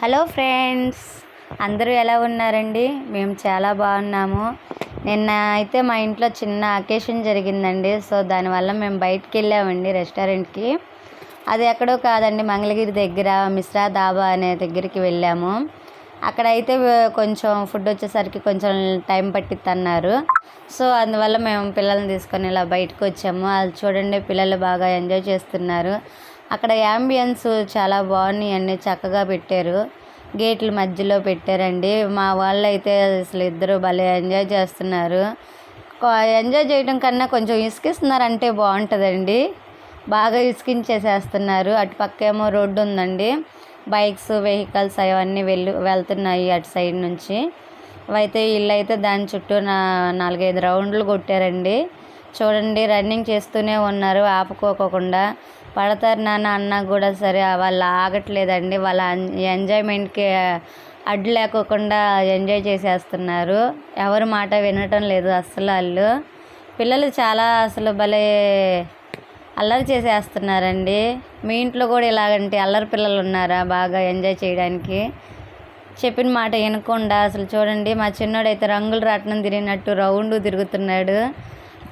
Hello friends, అందరూ ఎలా ఉన్నారండి? మేము చాలా బాగున్నాము. నిన్న అయితే మా ఇంట్లో చిన్న అకేషన్ జరిగిందండి. సో దానివల్ల మేము బయటికి వెళ్ళామండి రెస్టారెంట్కి. అది ఎక్కడో కాదండి, మంగళగిరి దగ్గర మిశ్రా ధాబా అనే దగ్గరికి వెళ్ళాము. అక్కడైతే కొంచెం ఫుడ్ వచ్చేసరికి కొంచెం టైం పట్టిద్ది అన్నారు. సో అందువల్ల మేము పిల్లల్ని తీసుకొని ఇలా బయటకు వచ్చాము. అది చూడండి, పిల్లలు బాగా ఎంజాయ్ చేస్తున్నారు. అక్కడ యాంబియన్స్ చాలా బాగున్నాయండి, చక్కగా పెట్టారు. గేట్ల మధ్యలో పెట్టారండి. మా వాళ్ళు అయితే అసలు ఇద్దరు భలే ఎంజాయ్ చేస్తున్నారు. ఎంజాయ్ చేయడం కన్నా కొంచెం ఇసుకిస్తున్నారంటే బాగుంటుందండి. బాగా ఇసుకించేసేస్తున్నారు. అటు పక్క ఏమో రోడ్డు ఉందండి, బైక్స్ వెహికల్స్ అవన్నీ వెళ్తున్నాయి అటు సైడ్ నుంచి. అయితే వీళ్ళైతే దాని చుట్టూ 4-5 రౌండ్లు కొట్టారండి. చూడండి, రన్నింగ్ చేస్తూనే ఉన్నారు ఆపుకోకుండా. పడతారు నాన్న అన్నా కూడా సరే వాళ్ళు ఆగట్లేదండి. వాళ్ళ ఎంజాయ్మెంట్కి అడ్డు లేకోకుండా ఎంజాయ్ చేసేస్తున్నారు. ఎవరి మాట వినటం లేదు అస్సలు. వాళ్ళు పిల్లలు చాలా అసలు భలే అల్లరి చేసేస్తున్నారండి. మీ ఇంట్లో కూడా ఇలాగంటే అల్లరి పిల్లలు ఉన్నారా బాగా ఎంజాయ్ చేయడానికి? చెప్పిన మాట వినకుండా అసలు చూడండి, మా చిన్నోడైతే రంగులు రాట్నం తిరిగినట్టు రౌండ్ తిరుగుతున్నాడు.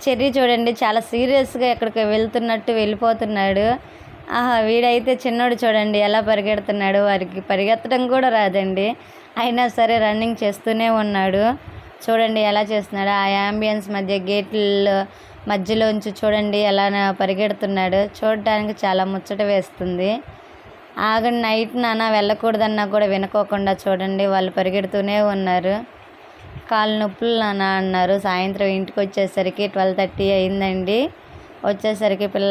చెర్రీ చూడండి, చాలా సీరియస్గా ఎక్కడికి వెళ్తున్నట్టు వెళ్ళిపోతున్నాడు. వీడైతే చిన్నోడు చూడండి ఎలా పరిగెడుతున్నాడు. వారికి పరిగెత్తడం కూడా రాదండి, అయినా సరే రన్నింగ్ చేస్తూనే ఉన్నాడు. చూడండి ఎలా చేస్తున్నాడు. ఆ యాంబియన్స్ మధ్య గేట్ల మధ్యలోంచి చూడండి ఎలా పరిగెడుతున్నాడు. చూడటానికి చాలా ముచ్చట వేస్తుంది. ఆగండి, నైట్ నాన్న వెళ్ళకూడదన్నా కూడా వినుకోకుండా చూడండి వాళ్ళు పరిగెడుతూనే ఉన్నారు. కాళ్ళు నొప్పులు నాన్న అన్నారు. సాయంత్రం ఇంటికి వచ్చేసరికి 12:30 అయిందండి. వచ్చేసరికి పిల్లలు